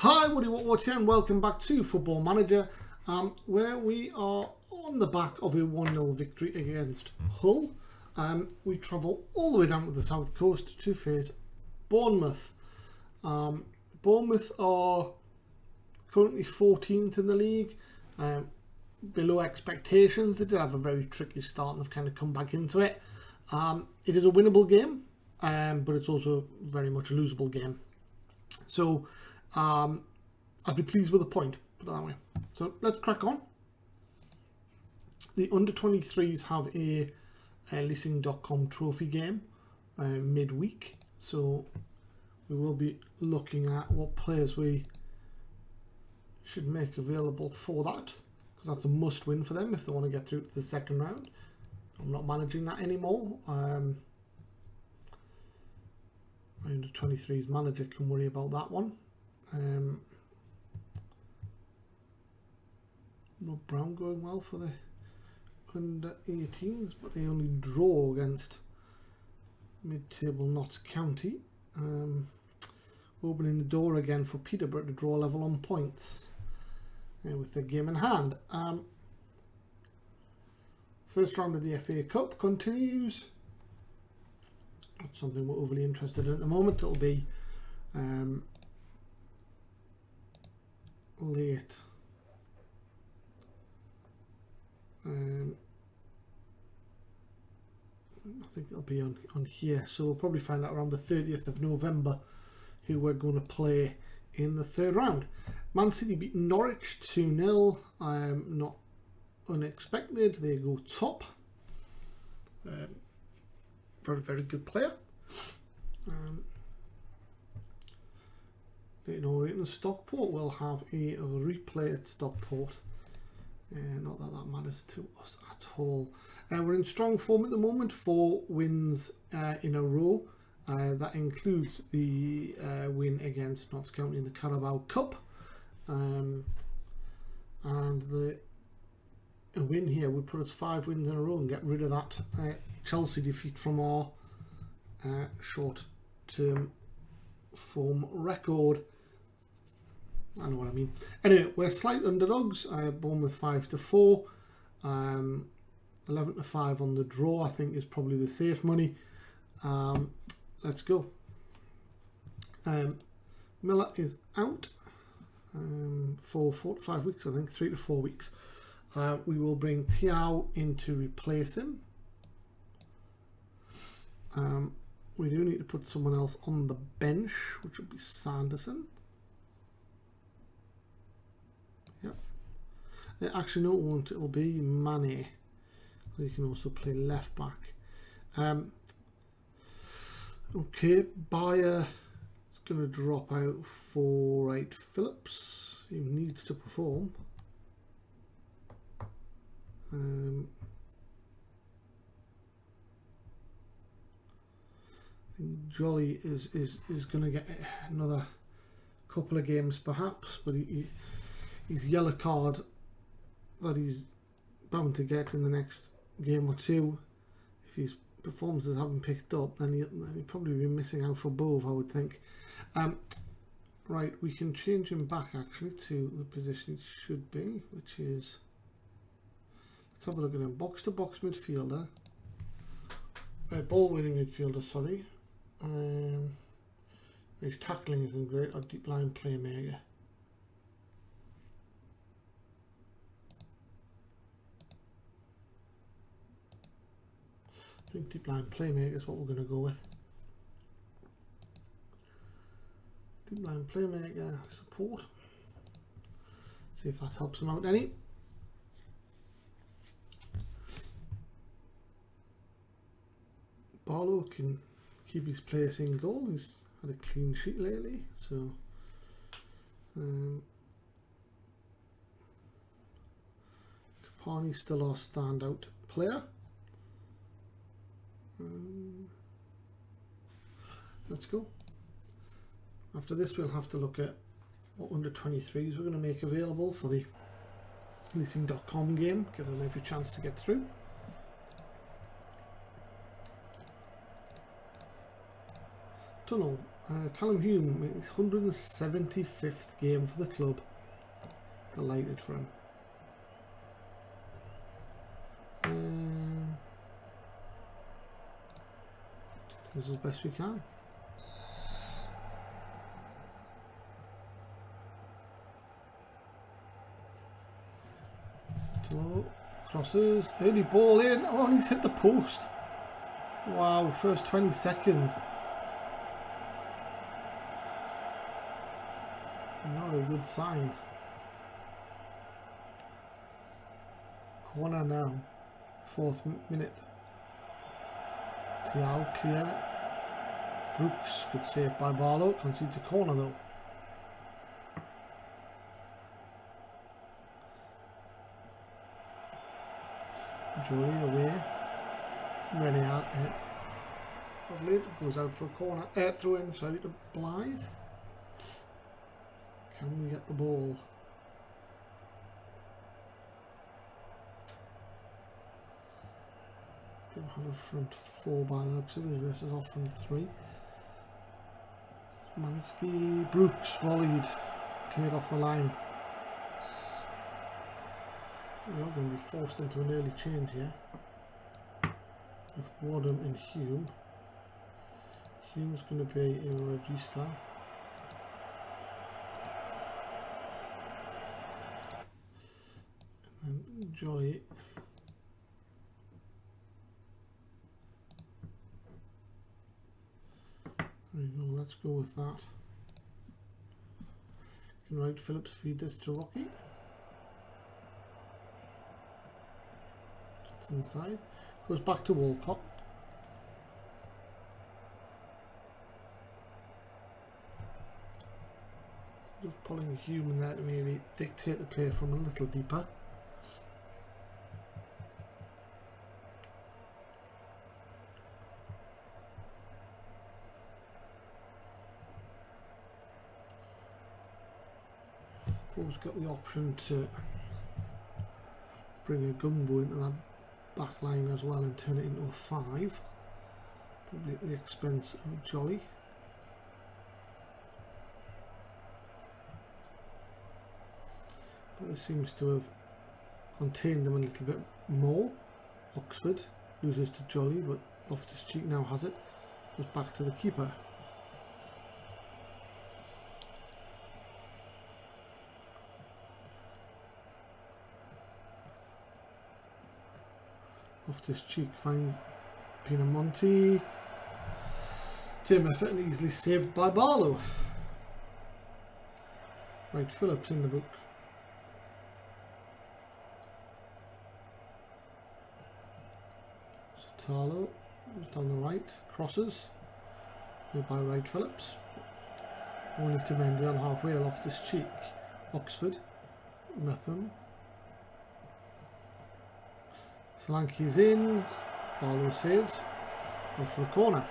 Hi, Woody Watwatch here, and welcome back to Football Manager, where we are on the back of a 1-0 victory against Hull. We travel all the way down to the south coast to face Bournemouth. Bournemouth are currently 14th in the league, below expectations. They did have a very tricky start and they've kind of come back into it. It is a winnable game, but it's also very much a losable game. So I'd be pleased with a point, put it that way. So let's crack on. The under-23s have a lessened.com trophy game midweek, so we will be looking at what players we should make available for that, because that's a must-win for them if they want to get through to the second round. I'm not managing that anymore. My under-23s manager can worry about that one. No Brown going well for the under-18s, but they only draw against mid-table Notts County. Opening the door again for Peterborough to draw level on points with the game in hand. First round of the FA Cup continues. Not something we're overly interested in at the moment. It'll be late. I think it'll be on here, so we'll probably find out around the 30th of November who we're going to play in the third round. Man City beat Norwich 2-0. Not unexpected. They go top. Very, very good player. Leyton Orient and Stockport will have a replay at Stockport. Not that that matters to us at all. We're in strong form at the moment, 4 wins in a row. That includes the win against Notts County in the Carabao Cup. And a win here would put us 5 wins in a row and get rid of that Chelsea defeat from our short-term form record. I know what I mean. Anyway, we're slight underdogs. Bournemouth 5-4, 11-5 on the draw. I think is probably the safe money. Let's go. Miller is out for 4 to 5 weeks. I think 3 to 4 weeks. We will bring Thiaw in to replace him. We do need to put someone else on the bench, which will be Sanderson. Yep. Actually, no, it won't. It'll be Mane. He can also play left back. Okay, Bayer is going to drop out for Wright Phillips. He needs to perform. I think Jolly is going to get another couple of games perhaps, but his yellow card that he's bound to get in the next game or two, if his performances haven't picked up, then he'll probably be missing out for both, I would think. Right, we can change him back actually to the position it should be, which is, let's have a look at him. Box to box midfielder, ball winning midfielder, sorry. His tackling isn't great, or deep line playmaker. I think deep line playmaker is what we're going to go with. Deep line playmaker support. See if that helps him out any. Barlow can keep his place in goal. He's had a clean sheet lately, so Capanni still our standout player. Let's go. After this, we'll have to look at what under-23s we're going to make available for the lessened.com game. Give them every chance to get through. Don't know. Callum Hume, his 175th game for the club. Delighted for him. Things as best we can. Low crosses, early ball in. Oh, and he's hit the post. Wow, first 20 seconds. Not a good sign. Corner now. 4th minute. Thiago clear. Brooks, good save by Barlow. Concedes a corner though. Jolie away. Ready out here. Lovely. Goes out for a corner. Throw in, sorry, to Blythe. Can we get the ball? They have a front 4 by the looks of it versus off from 3. Mansky, Brooks volleyed. Cleared off the line. We are going to be forced into an early change here with Wadham and Hume. Hume's going to be a regista. And then Jolly. There you go, let's go with that. Can Wright Phillips feed this to Rocky? Inside, goes back to Walcott. Just pulling Hume in there to maybe dictate the play from a little deeper. Four's got the option to bring a Gumbo into that back line as well and turn it into a 5, probably at the expense of Jolly. But this seems to have contained them a little bit more. Oxford loses to Jolly, but Loftus-Cheek now has it. Goes back to the keeper. Loftus-Cheek finds Pinamonti. Team effort and easily saved by Barlow. Wright Phillips in the book. Sotalo goes down the right, crosses. Go by Wright Phillips. Only to Mendy on halfway, Loftus-Cheek. Oxford. Mepham. Solanke is in, Barlow saves, off for a corner.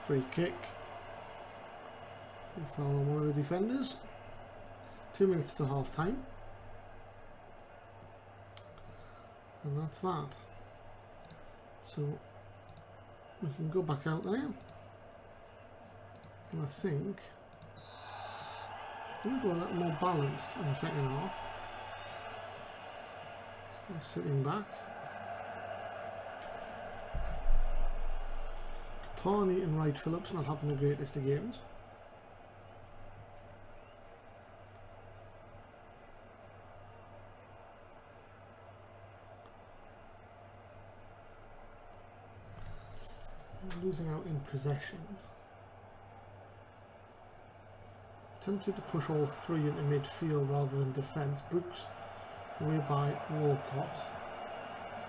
Free kick. Free foul on one of the defenders. 2 minutes to half time. And that's that. So we can go back out there. And I think I'm going to go a little more balanced in the second half. Still sitting back. Capanni and Wright Phillips not having the greatest of games. Losing out in possession. Tempted to push all 3 into midfield rather than defence. Brooks away by Walcott.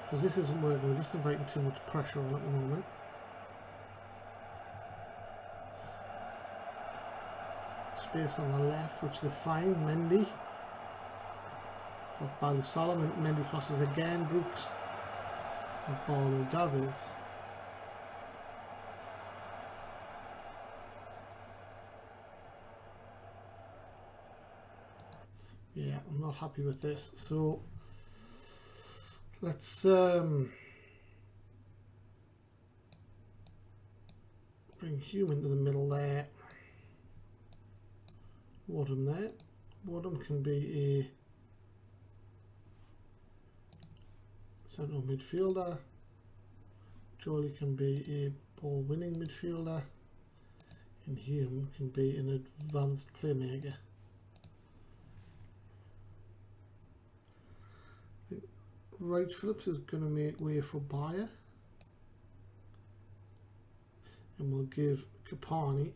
Because this isn't working, we're just inviting too much pressure on at the moment. Space on the left, which they find. Mendy. Blocked by Solomon. Mendy crosses again. Brooks. And Barlow gathers. Yeah, I'm not happy with this. So Let's bring Hume into the middle there. Wadham there. Wadham can be a central midfielder. Jolie can be a ball winning midfielder. And Hume can be an advanced playmaker. I think Wright Phillips is going to make way for Bayer. And we'll give Capanni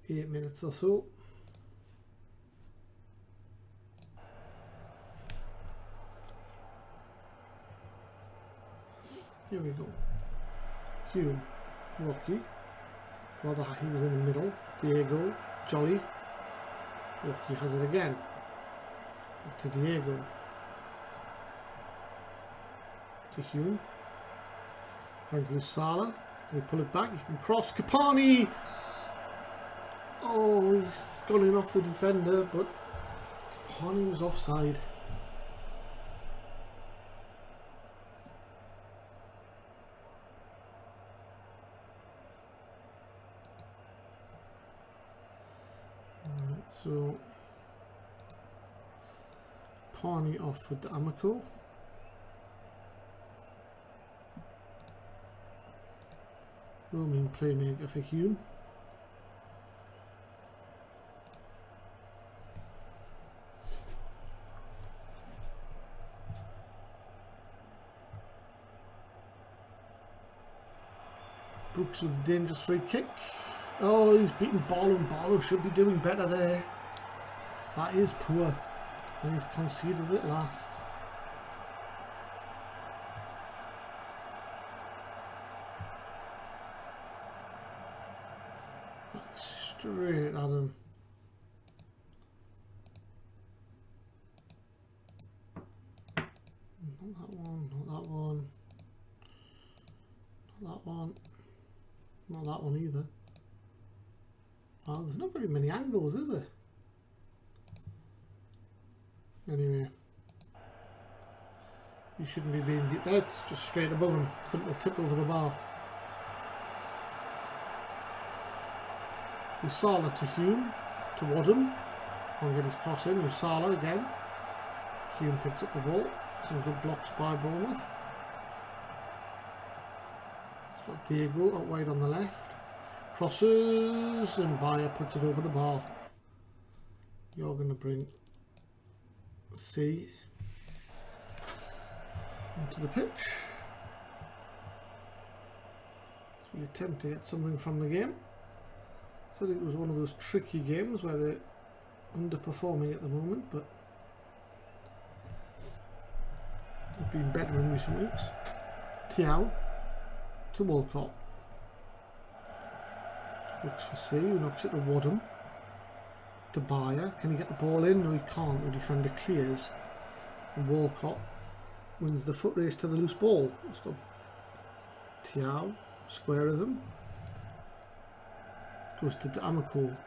8 minutes or so. Here we go. Hume, Rocky. Rather he was in the middle. Diego, Jolly. Rocky has it again. Back to Diego. To Hume. Finds Lusala. Can he pull it back? He can cross. Capanni! Oh, he's gone in off the defender, but Capanni was offside. Alright, so Capanni off for D'Amico. Roaming playmaker for Hume. Brooks with a dangerous free kick. Oh, he's beaten Barlow, and Barlow should be doing better there. That is poor. And he's conceded it last. Straight at him. Not that one, not that one. Not that one. Not that one either. Well, there's not very many angles, is there? Anyway. You shouldn't be being beat there. It's just straight above him. Simple tip over the bar. Lusala to Hume. To Wadham. Can't get his cross in. Lusala again. Hume picks up the ball. Some good blocks by Bournemouth. He's got Diego out wide on the left. Crosses, and Bayer puts it over the bar. You're going to bring C into the pitch. So we attempt to get something from the game. Said it was one of those tricky games where they're underperforming at the moment, but they've been better in recent weeks. Tiao to Walcott. Looks for C, who knocks it to Wadham. To Bayer. Can he get the ball in? No, he can't. The defender clears. And Walcott wins the foot race to the loose ball. He's got Tiao, square of him. Goes to D'Amico.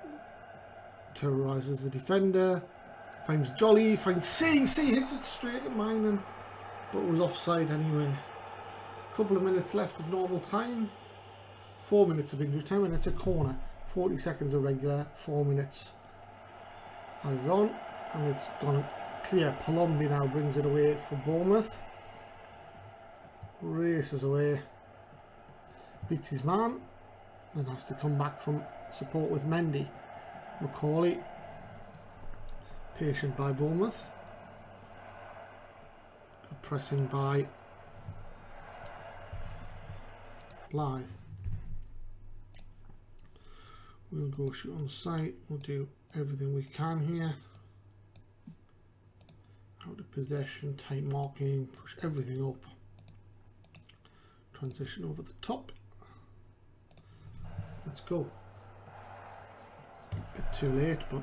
Terrorises the defender. Finds Jolly. Finds C. C hits it straight at Minan, but was offside anyway. A couple of minutes left of normal time. 4 minutes of injury time, and it's a corner. 40 seconds of regular, 4 minutes added on, and it's gone clear. Palombi now brings it away for Bournemouth. Races away, beats his man, then has to come back from support with Mendy. Macaulay, patient by Bournemouth. Pressing by Blythe. We'll go shoot on sight. We'll do everything we can here. Out of possession, tight marking, push everything up. Transition over the top. Let's go. A bit too late, but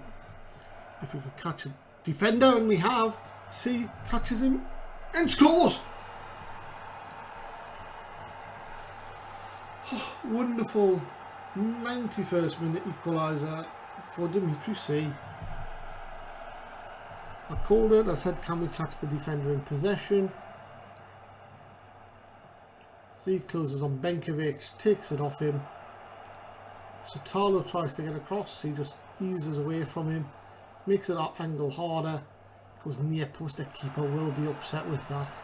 if we could catch a defender, and we have, C catches him and scores! Oh, wonderful 91st minute equaliser for Dimitri C. I called it. I said, can we catch the defender in possession? See, closes on Benkovic, takes it off him. Sotalo tries to get across. He just eases away from him, makes it angle harder. Goes near post. The keeper will be upset with that.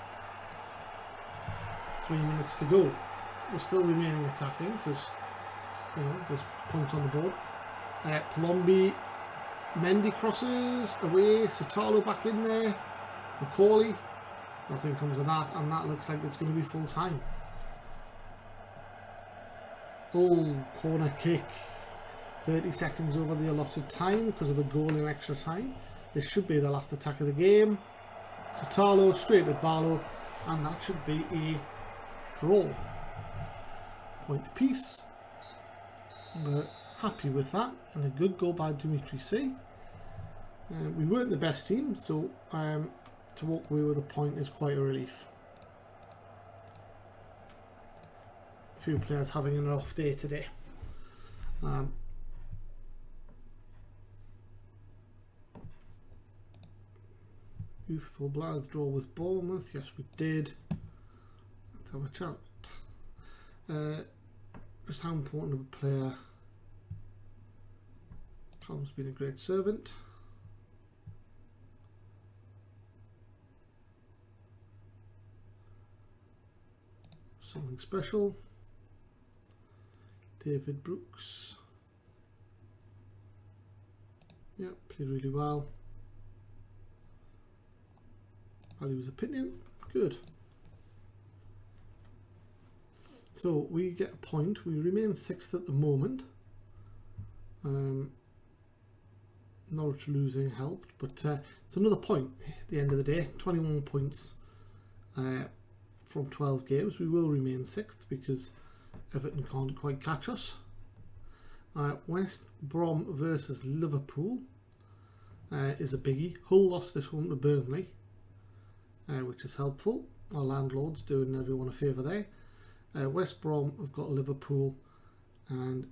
3 minutes to go. We're still remaining attacking because, you know, there's points on the board. Palombi, Mendy crosses away. Sotalo back in there. Macaulay. Nothing comes of that, and that looks like it's going to be full time. Oh, corner kick. 30 seconds over the allotted time because of the goal in extra time. This should be the last attack of the game. Sotalo straight at Barlow, and that should be a draw. Point apiece. We're happy with that, and a good goal by Dimitri C. We weren't the best team, so to walk away with a point is quite a relief. A few players having an off day today. Youthful Blythe draw with Bournemouth. Yes, we did. Let's have a chat. Just how important of a player. Tom's been a great servant. Something special. David Brooks. Yeah, played really well. Value his opinion. Good. So we get a point. We remain 6th at the moment. Norwich losing helped, but it's another point at the end of the day. 21 points from 12 games. We will remain 6th because Everton can't quite catch us. West Brom versus Liverpool is a biggie. Hull lost this home to Burnley, which is helpful. Our landlords doing everyone a favour there. West Brom have got Liverpool, and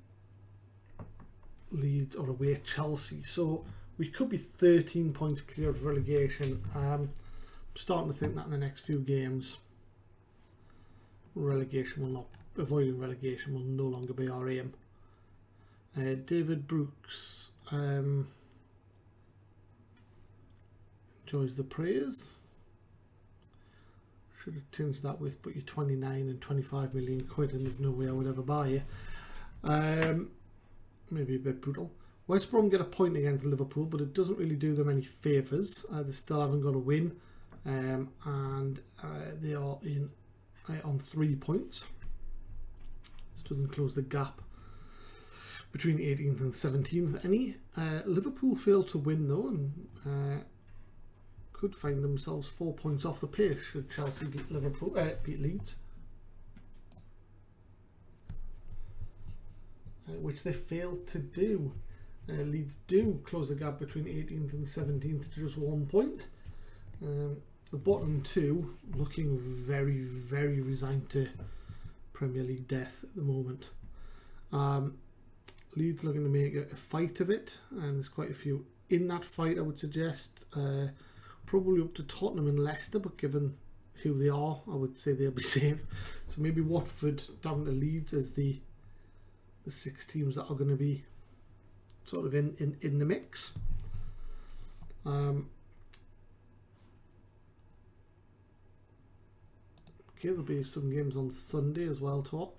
Leeds are away at Chelsea, so we could be 13 points clear of relegation. I'm starting to think that in the next few games, avoiding relegation will no longer be our aim. David Brooks enjoys the praise. Should have tinged that with, but you're 29 and 25 million quid, and there's no way I would ever buy you. Maybe a bit brutal. West Brom get a point against Liverpool, but it doesn't really do them any favours. They still haven't got a win, and they are on 3 points. This doesn't close the gap between 18th and 17th any. Liverpool failed to win though, and could find themselves 4 points off the pace should Chelsea beat Leeds. Which they failed to do. Leeds do close the gap between 18th and 17th to just 1 point. The bottom two looking very, very resigned to Premier League death at the moment. Leeds looking to make a fight of it, and there's quite a few in that fight, I would suggest. Probably up to Tottenham and Leicester, but given who they are, I would say they'll be safe. So maybe Watford down to Leeds as the 6 teams that are going to be sort of in the mix. Okay, there'll be some games on Sunday as well to watch.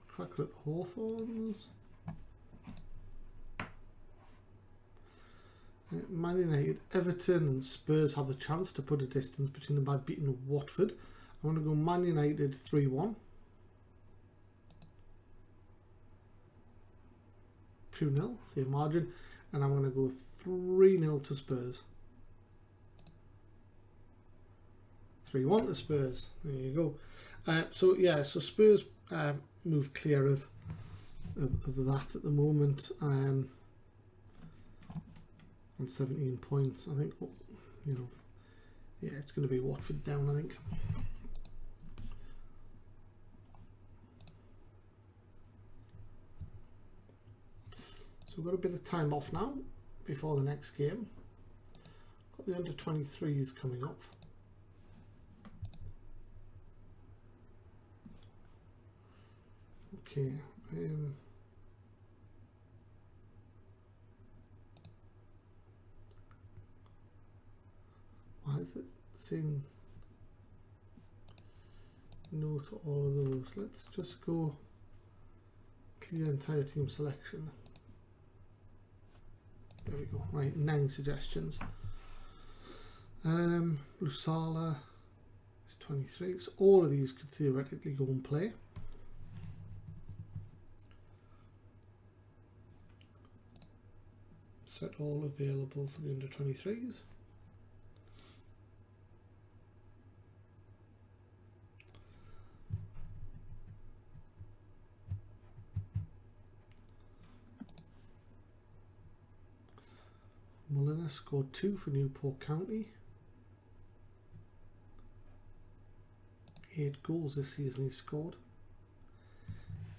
Cracker at the Hawthorns. Man United, Everton and Spurs have the chance to put a distance between them by beating Watford. I'm going to go Man United 3-1. 2-0, same margin. And I'm going to go 3-0 to Spurs. 3-1 to Spurs. There you go. So Spurs moved clear of that at the moment. On 17 points, I think, Yeah, it's going to be Watford down, I think. So we've got a bit of time off now before the next game. Got the under-23s coming up. Okay. Why is it saying no to all of those? Let's just go clear entire team selection. There we go. Right, 9 suggestions. Lusala is 23. So all of these could theoretically go and play. Set all available for the under-23s. Mulliner scored 2 for Newport County. 8 goals this season he scored.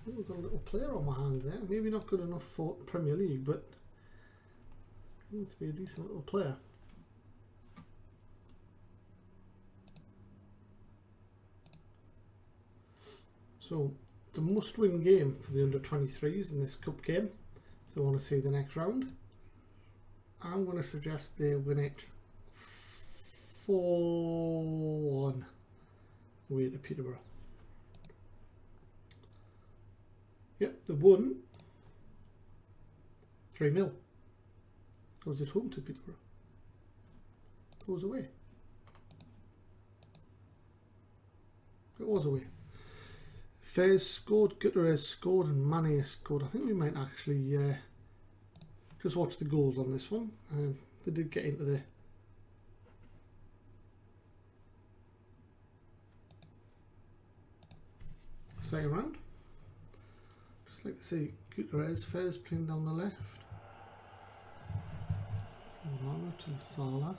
Oh, we've got a little player on my hands there. Maybe not good enough for Premier League, but seems to be a decent little player. So it's a must-win game for the under-23s in this cup game if they want to see the next round. I'm going to suggest they win it 4-1 away to Peterborough. Yep, they won 3-0. I was at home to Peterborough. It was away. It was away. Fairs scored, Gutierrez scored, and Mane scored. I think we might actually just watch the goals on this one. They did get into the second round. Just like to see Gutierrez, Fairs playing down the left. Lozano to Sala.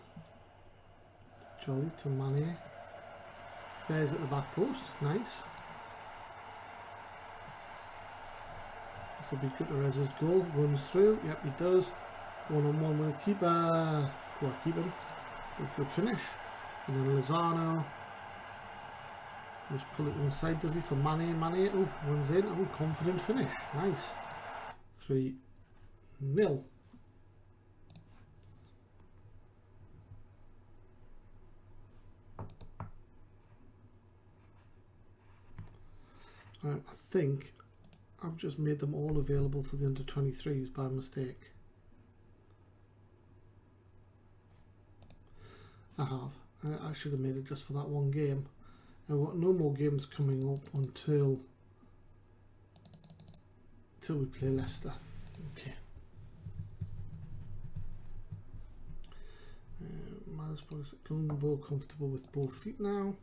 Jolly to Mane. Fairs at the back post. Nice. This will be Gutierrez's goal. Runs through. Yep, he does. 1-on-1 with the keeper. Poor keeping. Good finish. And then Lozano. Just pull it inside, does he, for Mane? Mane, oh, runs in. Oh, confident finish. Nice. 3-0. I think I've just made them all available for the under-23s by mistake. I have. I should have made it just for that one game. I've got no more games coming up until we play Leicester. Okay. Middlesbrough's more comfortable with both feet now.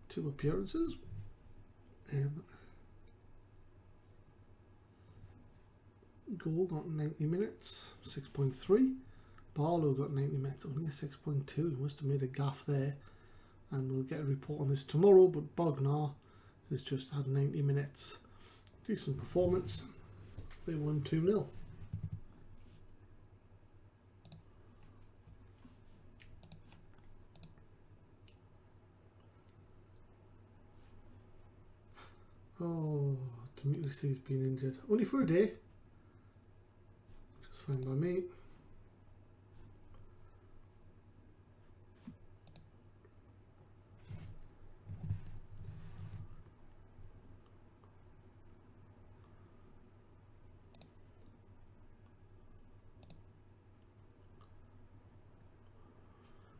Two appearances. Goal got 90 minutes, 6.3. Barlow got 90 minutes, only a 6.2. He must have made a gaff there, and we'll get a report on this tomorrow. But Bognar has just had 90 minutes. Decent performance. They won 2-0. Oh, Demetrius been injured. Only for a day. Just fine by me.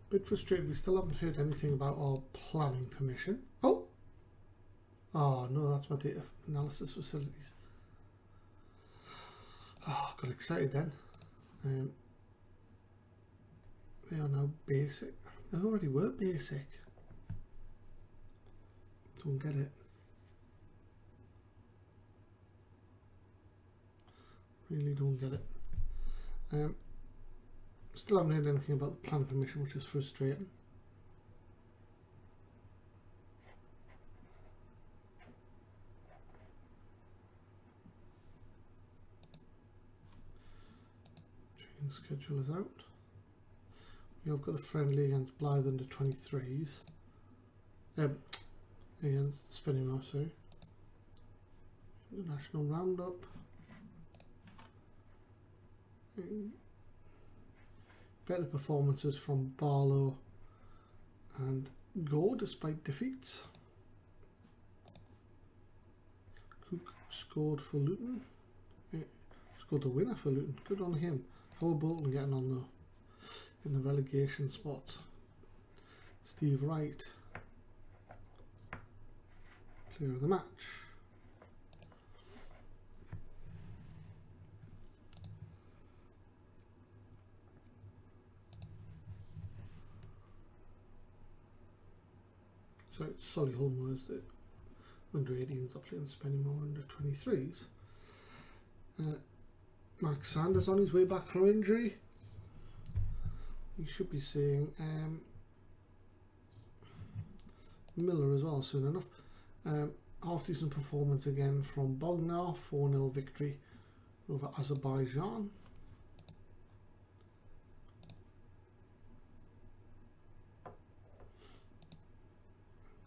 Bit frustrated, we still haven't heard anything about our planning permission. Oh! Oh no, that's my data analysis facilities. Oh, got excited then. They are now basic. They already were basic. Don't get it. Really don't get it. Still haven't heard anything about the plan permission, which is frustrating. Training schedule is out. We have got a friendly against Blythe under 23s. Against Spinning Moor, sorry. International roundup. Better performances from Barlow and Gore despite defeats. Cook scored for Luton. Scored the winner for Luton. Good on him. How are Bolton getting on though? In the relegation spot. Steve Wright, player of the match. So it's Solihull was the under 18s are playing Spinning Moor under 23s. Mark Sanders on his way back from injury. We should be seeing Miller as well soon enough. Half decent performance again from Bognar, 4-0 victory over Azerbaijan.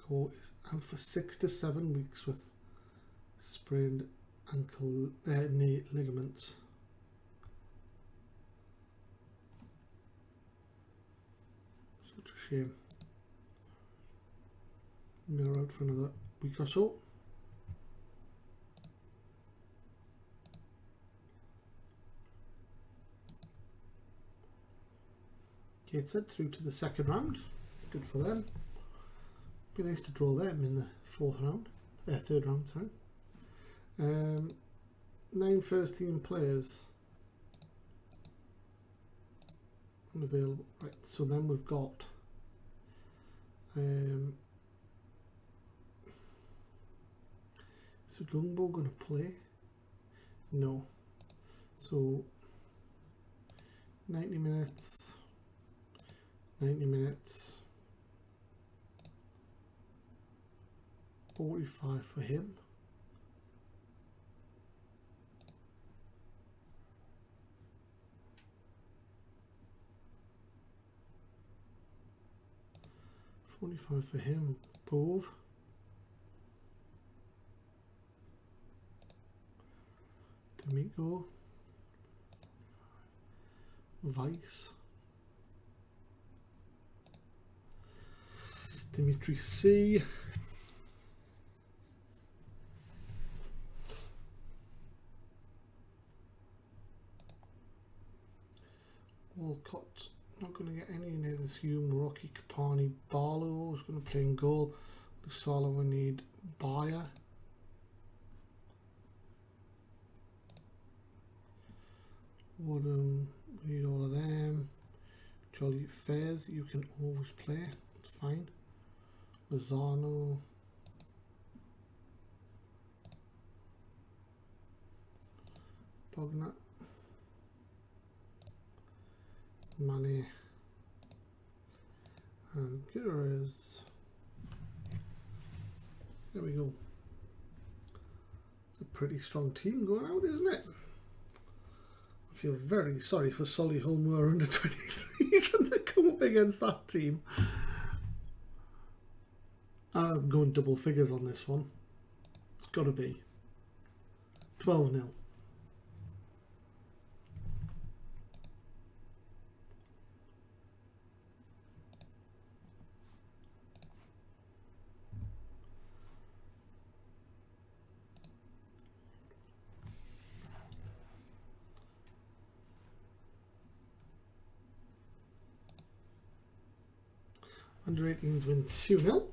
Gore is out for 6 to 7 weeks with sprained ankle knee ligaments. Such a shame. Miller out for another week or so. Gateshead through to the second round. Good for them. Be nice to draw them in the third round, sorry. 9 first team players unavailable. Right, so then we've got is Gungbo going to play? No. So 90 minutes, 90 minutes, 45 for him. $45 for him. Bove. D'Amico. Vice. Dimitri C. Walcott, not going to get any near this Hume, Rocky, Capanni, Barlow is going to play in goal. Lusala will need Bayer. Woodham, we need all of them. Jolly Fairs, you can always play, it's fine. Lozano. Bognat. Money and Gutierrez. There we go. It's a pretty strong team going out, isn't it? I feel very sorry for Solihull who are under 23s and they come up against that team. I'm going double figures on this one. It's got to be 12-0. Under 18s win 2-0.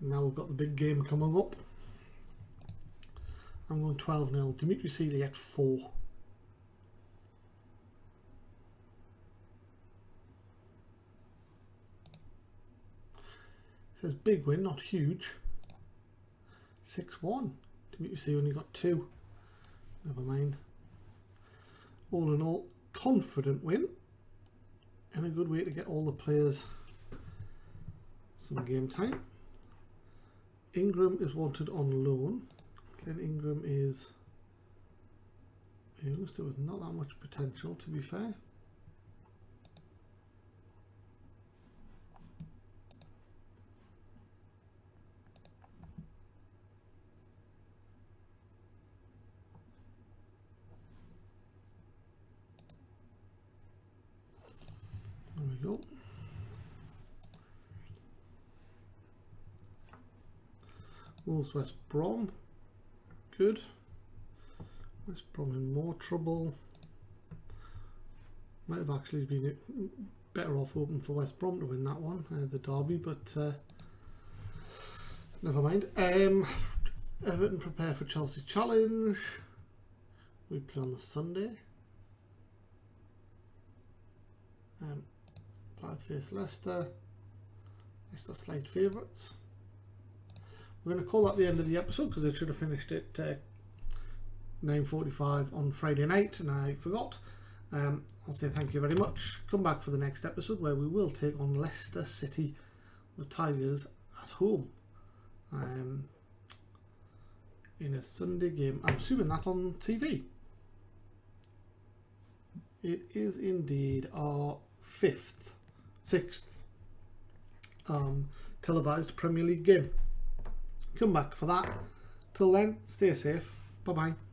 Now we've got the big game coming up. I'm going 12-0. Dimitri Seeley at 4. Says big win, not huge. 6-1. Dimitri Seeley only got 2. Never mind. All in all, confident win. And a good way to get all the players some game time. Ingram is wanted on loan. Glenn Ingram is used. There was not that much potential, to be fair. There we go. Wolves West Brom, good. West Brom in more trouble. Might have actually been better off hoping for West Brom to win that one, the derby, but never mind. Everton prepare for Chelsea Challenge. We play on the Sunday. Plymouth face Leicester. Leicester slight favourites. We're going to call that the end of the episode because I should have finished it 9:45 on Friday night and I forgot. I'll say thank you very much. Come back for the next episode where we will take on Leicester City, the Tigers, at home in a Sunday game. I'm assuming that on TV. It is indeed our sixth televised Premier League game. Come back for that. Till then, stay safe. Bye bye.